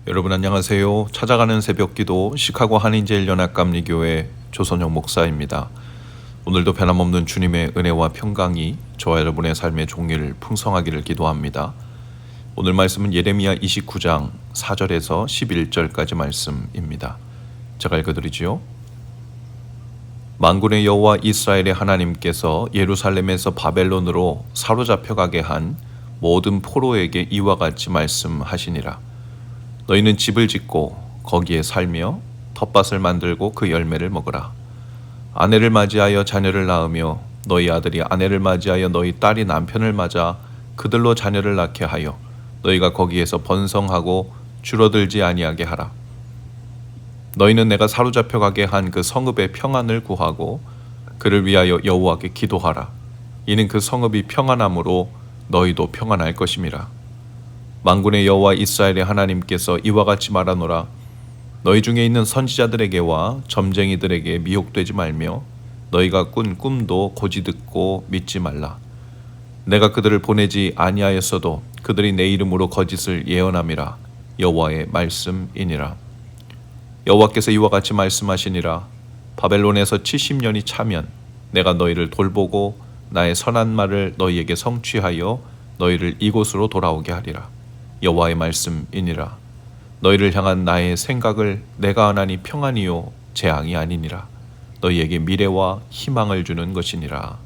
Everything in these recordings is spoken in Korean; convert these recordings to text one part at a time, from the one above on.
여러분 안녕하세요. 찾아가는 새벽기도 시카고 한인제일연합감리교회 조선영 목사입니다. 오늘도 변함없는 주님의 은혜와 평강이 저와 여러분의 삶의 종일 풍성하기를 기도합니다. 오늘 말씀은 예레미야 29장 4절에서 11절까지 말씀입니다. 제가 읽어드리지요. 만군의 여호와 이스라엘의 하나님께서 예루살렘에서 바벨론으로 사로잡혀가게 한 모든 포로에게 이와 같이 말씀하시니라. 너희는 집을 짓고 거기에 살며 텃밭을 만들고 그 열매를 먹으라. 아내를 맞이하여 자녀를 낳으며 너희 아들이 아내를 맞이하여 너희 딸이 남편을 맞아 그들로 자녀를 낳게 하여 너희가 거기에서 번성하고 줄어들지 아니하게 하라. 너희는 내가 사로잡혀 가게 한 그 성읍의 평안을 구하고 그를 위하여 여호와께 기도하라. 이는 그 성읍이 평안함으로 너희도 평안할 것임이라. 만군의 여호와 이스라엘의 하나님께서 이와 같이 말하노라. 너희 중에 있는 선지자들에게와 점쟁이들에게 미혹되지 말며 너희가 꾼 꿈도 고지 듣고 믿지 말라. 내가 그들을 보내지 아니하였어도 그들이 내 이름으로 거짓을 예언함이라. 여호와의 말씀이니라. 여호와께서 이와 같이 말씀하시니라. 바벨론에서 70년이 차면 내가 너희를 돌보고 나의 선한 말을 너희에게 성취하여 너희를 이곳으로 돌아오게 하리라. 여호와의 말씀이니라. 너희를 향한 나의 생각을 내가 하나니 평안이요 재앙이 아니니라. 너희에게 미래와 희망을 주는 것이니라.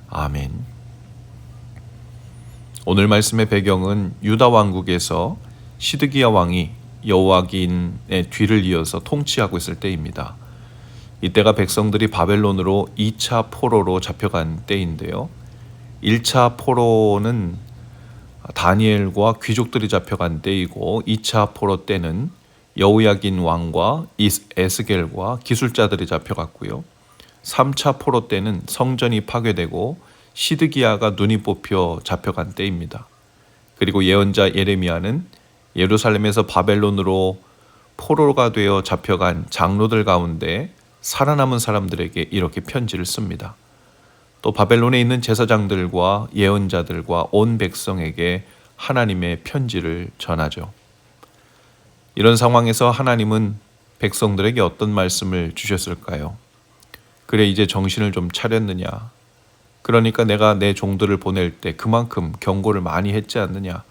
아멘. 오늘 말씀의 배경은 유다 왕국에서 시드기야 왕이 여호와긴의 뒤를 이어서 통치하고 있을 때입니다. 이때가 백성들이 바벨론으로 2차 포로로 잡혀간 때인데요. 1차 포로는 다니엘과 귀족들이 잡혀간 때이고 2차 포로 때는 여호야긴 왕과 에스겔과 기술자들이 잡혀갔고요. 3차 포로 때는 성전이 파괴되고 시드기야가 눈이 뽑혀 잡혀간 때입니다. 그리고 예언자 예레미야는 예루살렘에서 바벨론으로 포로가 되어 잡혀간 장로들 가운데 살아남은 사람들에게 이렇게 편지를 씁니다. 또 바벨론에 있는 제사장들과 예언자들과 온 백성에게 하나님의 편지를 전하죠. 이런 상황에서 하나님은 백성들에게 어떤 말씀을 주셨을까요? 그래 이제 정신을 좀 차렸느냐? 그러니까 내가 내 종들을 보낼 때 그만큼 경고를 많이 했지 않느냐?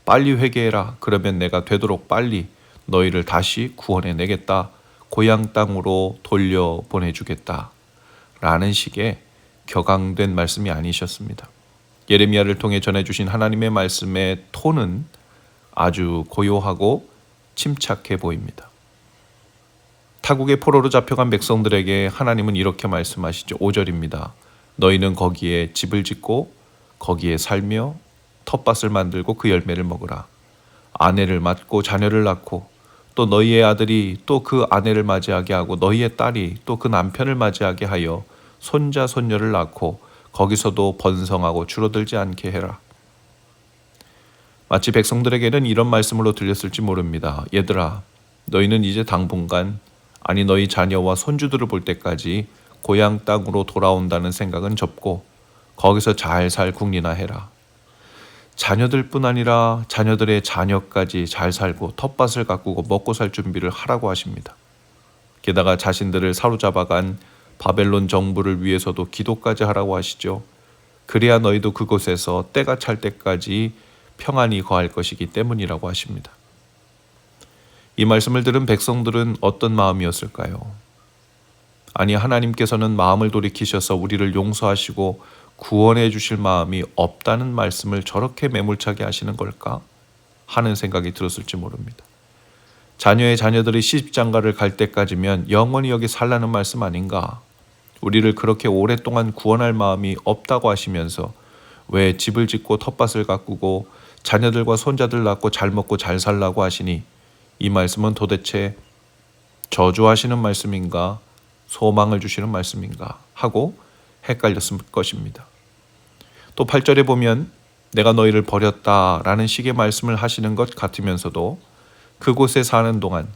빨리 회개해라. 그러면 내가 되도록 빨리 너희를 다시 구원해내겠다. 고향 땅으로 돌려보내주겠다. 라는 식의 격앙된 말씀이 아니셨습니다. 예레미야를 통해 전해주신 하나님의 말씀의 톤은 아주 고요하고 침착해 보입니다. 타국의 포로로 잡혀간 백성들에게 하나님은 이렇게 말씀하시죠. 5절입니다. 너희는 거기에 집을 짓고 거기에 살며 텃밭을 만들고 그 열매를 먹으라. 아내를 맞고 자녀를 낳고 또 너희의 아들이 또 그 아내를 맞이하게 하고 너희의 딸이 또 그 남편을 맞이하게 하여 손자 손녀를 낳고 거기서도 번성하고 줄어들지 않게 해라. 마치 백성들에게는 이런 말씀으로 들렸을지 모릅니다. 얘들아, 너희는 이제 당분간 아니 너희 자녀와 손주들을 볼 때까지 고향 땅으로 돌아온다는 생각은 접고 거기서 잘 살 궁리나 해라. 자녀들뿐 아니라 자녀들의 자녀까지 잘 살고 텃밭을 가꾸고 먹고 살 준비를 하라고 하십니다. 게다가 자신들을 사로잡아간 바벨론 정부를 위해서도 기도까지 하라고 하시죠. 그래야 너희도 그곳에서 때가 찰 때까지 평안히 거할 것이기 때문이라고 하십니다. 이 말씀을 들은 백성들은 어떤 마음이었을까요? 아니 하나님께서는 마음을 돌이키셔서 우리를 용서하시고 구원해 주실 마음이 없다는 말씀을 저렇게 매몰차게 하시는 걸까? 하는 생각이 들었을지 모릅니다. 자녀의 자녀들이 시집장가를 갈 때까지면 영원히 여기 살라는 말씀 아닌가? 우리를 그렇게 오랫동안 구원할 마음이 없다고 하시면서 왜 집을 짓고 텃밭을 가꾸고 자녀들과 손자들 낳고 잘 먹고 잘 살라고 하시니 이 말씀은 도대체 저주하시는 말씀인가 소망을 주시는 말씀인가 하고 헷갈렸을 것입니다. 또 8절에 보면 내가 너희를 버렸다라는 식의 말씀을 하시는 것 같으면서도 그곳에 사는 동안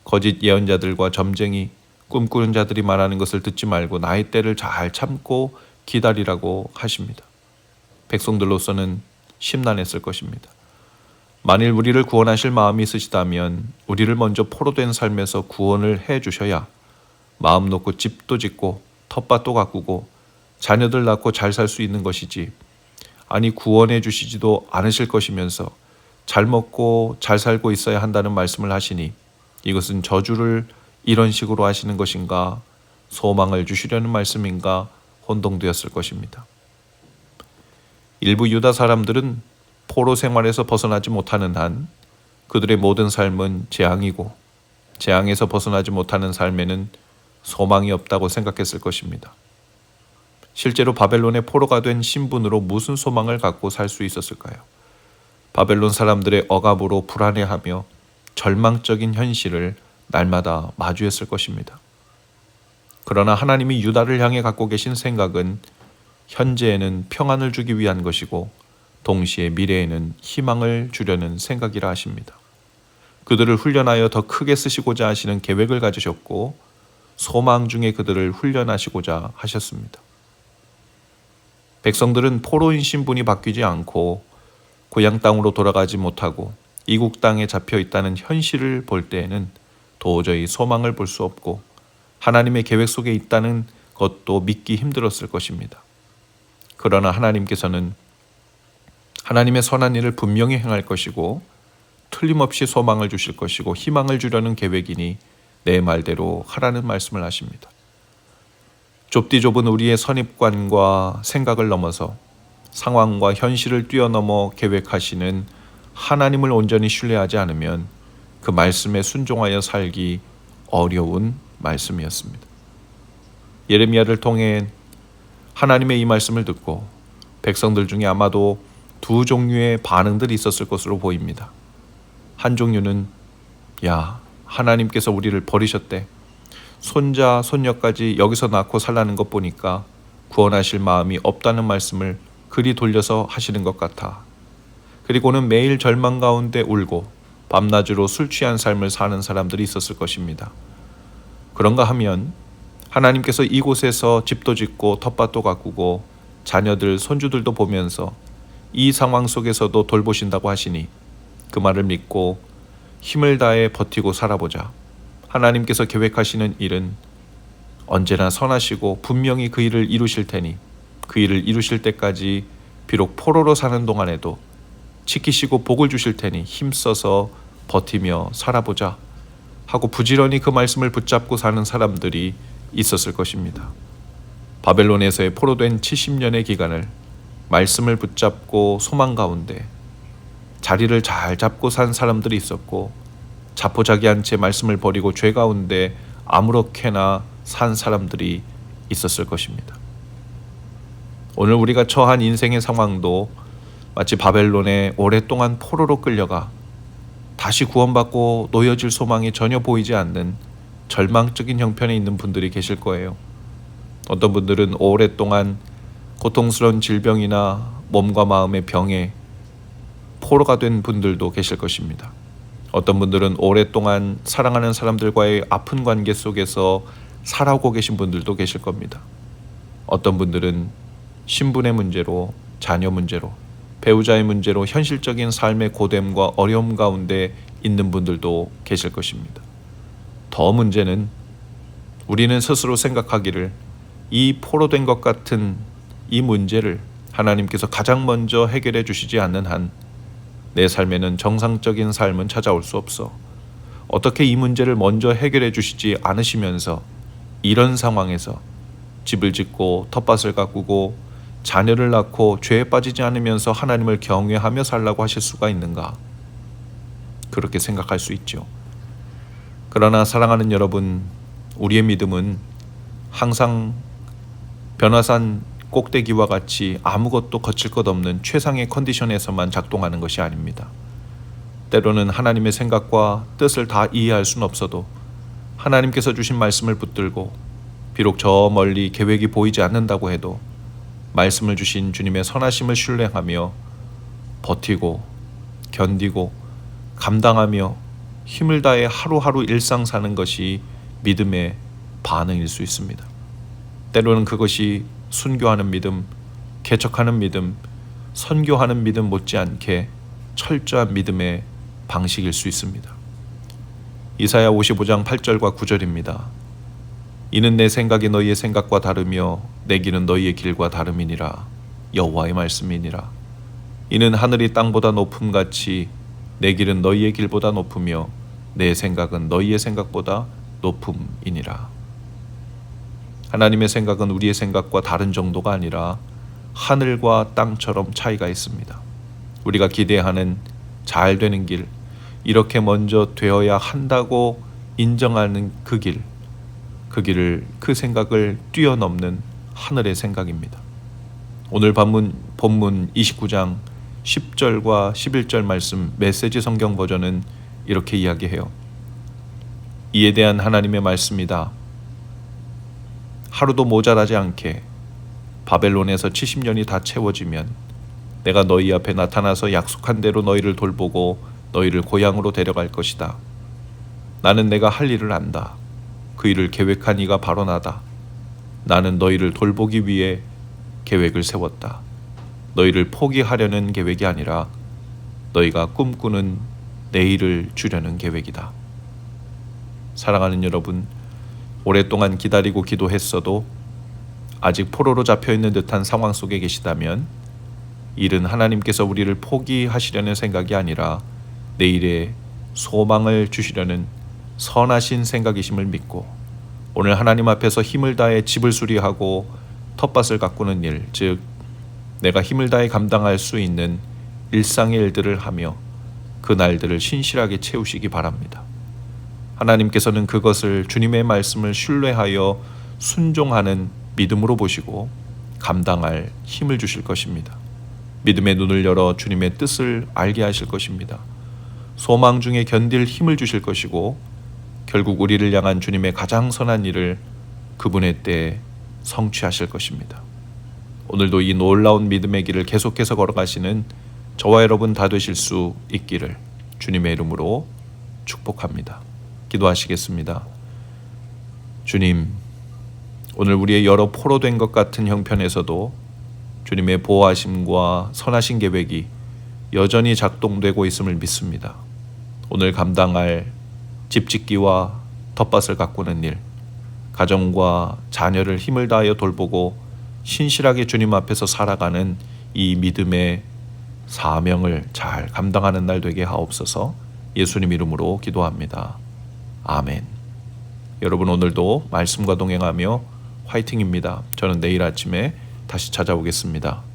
거짓 예언자들과 점쟁이 꿈꾸는 자들이 말하는 것을 듣지 말고 나의 때를 잘 참고 기다리라고 하십니다. 백성들로서는 심란했을 것입니다. 만일 우리를 구원하실 마음이 있으시다면 우리를 먼저 포로된 삶에서 구원을 해 주셔야 마음 놓고 집도 짓고 텃밭도 가꾸고 자녀들 낳고 잘 살 수 있는 것이지, 아니 구원해 주시지도 않으실 것이면서 잘 먹고 잘 살고 있어야 한다는 말씀을 하시니 이것은 저주를 이런 식으로 하시는 것인가, 소망을 주시려는 말씀인가 혼동되었을 것입니다. 일부 유다 사람들은 포로 생활에서 벗어나지 못하는 한 그들의 모든 삶은 재앙이고, 재앙에서 벗어나지 못하는 삶에는 소망이 없다고 생각했을 것입니다. 실제로 바벨론의 포로가 된 신분으로 무슨 소망을 갖고 살 수 있었을까요? 바벨론 사람들의 억압으로 불안해하며 절망적인 현실을 날마다 마주했을 것입니다. 그러나 하나님이 유다를 향해 갖고 계신 생각은 현재에는 평안을 주기 위한 것이고 동시에 미래에는 희망을 주려는 생각이라 하십니다. 그들을 훈련하여 더 크게 쓰시고자 하시는 계획을 가지셨고 소망 중에 그들을 훈련하시고자 하셨습니다. 백성들은 포로인 신분이 바뀌지 않고 고향 땅으로 돌아가지 못하고 이국 땅에 잡혀 있다는 현실을 볼 때에는 도저히 소망을 볼 수 없고 하나님의 계획 속에 있다는 것도 믿기 힘들었을 것입니다. 그러나 하나님께서는 하나님의 선한 일을 분명히 행할 것이고 틀림없이 소망을 주실 것이고 희망을 주려는 계획이니 내 말대로 하라는 말씀을 하십니다. 좁디 좁은 우리의 선입관과 생각을 넘어서 상황과 현실을 뛰어넘어 계획하시는 하나님을 온전히 신뢰하지 않으면 그 말씀에 순종하여 살기 어려운 말씀이었습니다. 예레미야를 통해 하나님의 이 말씀을 듣고 백성들 중에 아마도 두 종류의 반응들이 있었을 것으로 보입니다. 한 종류는 야, 하나님께서 우리를 버리셨대. 손자, 손녀까지 여기서 낳고 살라는 것 보니까 구원하실 마음이 없다는 말씀을 그리 돌려서 하시는 것 같아. 그리고는 매일 절망 가운데 울고 밤낮으로 술 취한 삶을 사는 사람들이 있었을 것입니다. 그런가 하면 하나님께서 이곳에서 집도 짓고 텃밭도 가꾸고 자녀들, 손주들도 보면서 이 상황 속에서도 돌보신다고 하시니 그 말을 믿고 힘을 다해 버티고 살아보자. 하나님께서 계획하시는 일은 언제나 선하시고 분명히 그 일을 이루실 테니 그 일을 이루실 때까지 비록 포로로 사는 동안에도 지키시고 복을 주실 테니 힘써서 버티며 살아보자 하고 부지런히 그 말씀을 붙잡고 사는 사람들이 있었을 것입니다. 바벨론에서의 포로된 70년의 기간을 말씀을 붙잡고 소망 가운데 자리를 잘 잡고 산 사람들이 있었고 자포자기한 채 말씀을 버리고 죄 가운데 아무렇게나 산 사람들이 있었을 것입니다. 오늘 우리가 처한 인생의 상황도 마치 바벨론에 오랫동안 포로로 끌려가 다시 구원받고 놓여질 소망이 전혀 보이지 않는 절망적인 형편에 있는 분들이 계실 거예요. 어떤 분들은 오랫동안 고통스러운 질병이나 몸과 마음의 병에 포로가 된 분들도 계실 것입니다. 어떤 분들은 오랫동안 사랑하는 사람들과의 아픈 관계 속에서 살아오고 계신 분들도 계실 겁니다. 어떤 분들은 신분의 문제로, 자녀 문제로, 배우자의 문제로 현실적인 삶의 고됨과 어려움 가운데 있는 분들도 계실 것입니다. 더 문제는 우리는 스스로 생각하기를 이 포로된 것 같은 이 문제를 하나님께서 가장 먼저 해결해 주시지 않는 한 내 삶에는 정상적인 삶은 찾아올 수 없어. 어떻게 이 문제를 먼저 해결해 주시지 않으시면서 이런 상황에서 집을 짓고 텃밭을 가꾸고 자녀를 낳고 죄에 빠지지 않으면서 하나님을 경외하며 살라고 하실 수가 있는가? 그렇게 생각할 수 있죠. 그러나 사랑하는 여러분, 우리의 믿음은 항상 변화산 꼭대기와 같이 아무것도 거칠 것 없는 최상의 컨디션에서만 작동하는 것이 아닙니다. 때로는 하나님의 생각과 뜻을 다 이해할 수는 없어도 하나님께서 주신 말씀을 붙들고 비록 저 멀리 계획이 보이지 않는다고 해도 말씀을 주신 주님의 선하심을 신뢰하며 버티고 견디고 감당하며 힘을 다해 하루하루 일상 사는 것이 믿음의 반응일 수 있습니다. 때로는 그것이 순교하는 믿음, 개척하는 믿음, 선교하는 믿음 못지않게 철저한 믿음의 방식일 수 있습니다. 이사야 55장 8절과 9절입니다. 이는 내 생각이 너희의 생각과 다르며 내 길은 너희의 길과 다름이니라. 여호와의 말씀이니라. 이는 하늘이 땅보다 높음같이 내 길은 너희의 길보다 높으며 내 생각은 너희의 생각보다 높음이니라. 하나님의 생각은 우리의 생각과 다른 정도가 아니라 하늘과 땅처럼 차이가 있습니다. 우리가 기대하는 잘 되는 길, 이렇게 먼저 되어야 한다고 인정하는 그 길을 그 생각을 뛰어넘는 하늘의 생각입니다. 오늘 본문 29장 10절과 11절 말씀 메시지 성경 버전은 이렇게 이야기해요. 이에 대한 하나님의 말씀이다. 하루도 모자라지 않게 바벨론에서 70년이 다 채워지면 내가 너희 앞에 나타나서 약속한 대로 너희를 돌보고 너희를 고향으로 데려갈 것이다. 나는 내가 할 일을 안다. 그 일을 계획한 이가 바로 나다. 나는 너희를 돌보기 위해 계획을 세웠다. 너희를 포기하려는 계획이 아니라 너희가 꿈꾸는 내일을 주려는 계획이다. 사랑하는 여러분, 오랫동안 기다리고 기도했어도 아직 포로로 잡혀있는 듯한 상황 속에 계시다면 일은 하나님께서 우리를 포기하시려는 생각이 아니라 내일의 소망을 주시려는 선하신 생각이심을 믿고 오늘 하나님 앞에서 힘을 다해 집을 수리하고 텃밭을 가꾸는 일, 즉 내가 힘을 다해 감당할 수 있는 일상의 일들을 하며 그 날들을 신실하게 채우시기 바랍니다. 하나님께서는 그것을 주님의 말씀을 신뢰하여 순종하는 믿음으로 보시고 감당할 힘을 주실 것입니다. 믿음의 눈을 열어 주님의 뜻을 알게 하실 것입니다. 소망 중에 견딜 힘을 주실 것이고 결국 우리를 향한 주님의 가장 선한 일을 그분의 때에 성취하실 것입니다. 오늘도 이 놀라운 믿음의 길을 계속해서 걸어가시는 저와 여러분 다 되실 수 있기를 주님의 이름으로 축복합니다. 기도하시겠습니다. 주님, 오늘 우리의 여러 포로된 것 같은 형편에서도 주님의 보호하심과 선하신 계획이 여전히 작동되고 있음을 믿습니다. 오늘 감당할 집짓기와 텃밭을 가꾸는 일, 가정과 자녀를 힘을 다하여 돌보고 신실하게 주님 앞에서 살아가는 이 믿음의 사명을 잘 감당하는 날 되게 하옵소서. 예수님 이름으로 기도합니다. 아멘. 여러분 오늘도 말씀과 동행하며 화이팅입니다. 저는 내일 아침에 다시 찾아오겠습니다.